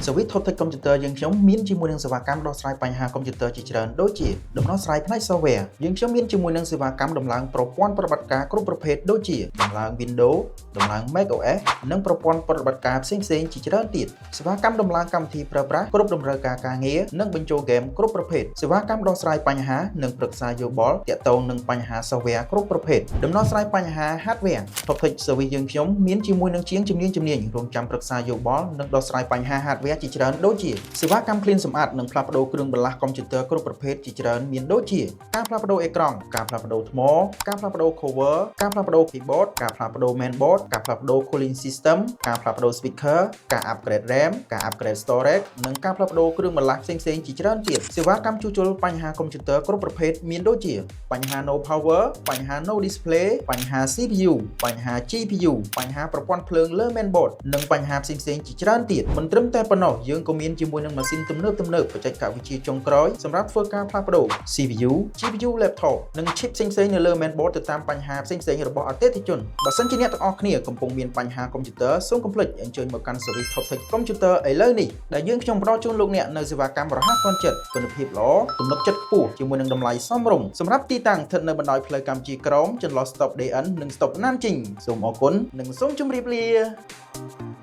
Service ថតកុំព្យូទ័រយើងខ្ញុំមានជាមួយនឹងសេវាកម្មដោះស្រាយបញ្ហាកុំព្យូទ័រជាច្រើនដូចជាដំណោះស្រាយផ្នែក software យើងខ្ញុំមានជាមួយនឹងសេវាកម្មដំឡើងប្រព័ន្ធប្រតិបត្តិការគ្រប់ប្រភេទដូចជាដំឡើង Windows ដំឡើង macOS និងប្រព័ន្ធប្រតិបត្តិការផ្សេងៗជាច្រើនទៀតសេវាកម្មដំឡើងកម្មវិធីប្រើប្រាស់គ្រប់តម្រូវការការងារនិងបញ្ចូលហ្គេមគ្រប់ប្រភេទសេវាកម្មដោះស្រាយបញ្ហានិងប្រឹក្សាយោបល់ទាក់ទងនឹងបញ្ហា software គ្រប់ប្រភេទដំណោះស្រាយបញ្ហា hardware Topic Service យើងខ្ញុំមានជាមួយនឹងជាងជំនាញរងចាំប្រឹក្សាយោបល់និងដោះស្រាយបញ្ហា hardware ជាច្រើនដូចជាសេវាកម្ម clean សម្អាតនិងផ្លាស់ប្ដូរគ្រឿងបន្លាស់កុំព្យូទ័រគ្រប់ប្រភេទជាច្រើនមានដូចជាការផ្លាស់ប្ដូរអេក្រង់ការផ្លាស់ប្ដូរថ្មការផ្លាស់ប្ដូរ cover ការផ្លាស់ប្ដូរ keyboard ការផ្លាស់ប្ដូរ mainboard ការផ្លាស់ប្ដូរ cooling system ការផ្លាស់ប្ដូរ speaker ការ upgrade RAM ការ upgrade storage និងការផ្លាស់ប្ដូរគ្រឿងបន្លាស់ផ្សេងៗជាច្រើនទៀតសេវាកម្មជួសជុលបញ្ហាកុំព្យូទ័រគ្រប់ប្រភេទមានដូចជាបញ្ហា no power បញ្ហា no display បញ្ហា CPU បញ្ហា GPU បញ្ហាប្រព័ន្ធភ្លើងលើ mainboard និងបញ្ហាផ្សេងៗជាច្រើនទៀតមិនត្រឹមតែប៉ុណ្ណោះយើងក៏មានជាមួយនឹងម៉ាស៊ីនទំនើបបច្ចេកវិទ្យាចុងក្រោយសម្រាប់ធ្វើការផ្លាស់ប្ដូរ CPU GPU laptop និង chip ផ្សេងៗនៅលើ mainboard ទៅតាមបញ្ហាផ្សេងៗរបស់អតិថិជនបើសិនជាអ្នកទាំងអស់គ្នាកំពុងមានបញ្ហាកុំព្យូទ័រសូមកុំភ្លេចអញ្ជើញមកកាន់ Service Topic Computer ឥឡូវនេះដែលយើងខ្ញុំផ្ដល់ជូនលោកអ្នកនៅសេវាកម្មរហ័សទាន់ចិត្តគុណភាពល្អទំនុកចិត្តខ្ពស់ជាមួយនឹងតម្លៃសមរម្យសម្រាប់ទីតាំងស្ថិតនៅបណ្ដោយផ្លូវកម្ពុជាក្រោមចន្លោះ Stop DN និង Stop Nanjing សូមអរគុណនិងសូមជម្រាបលា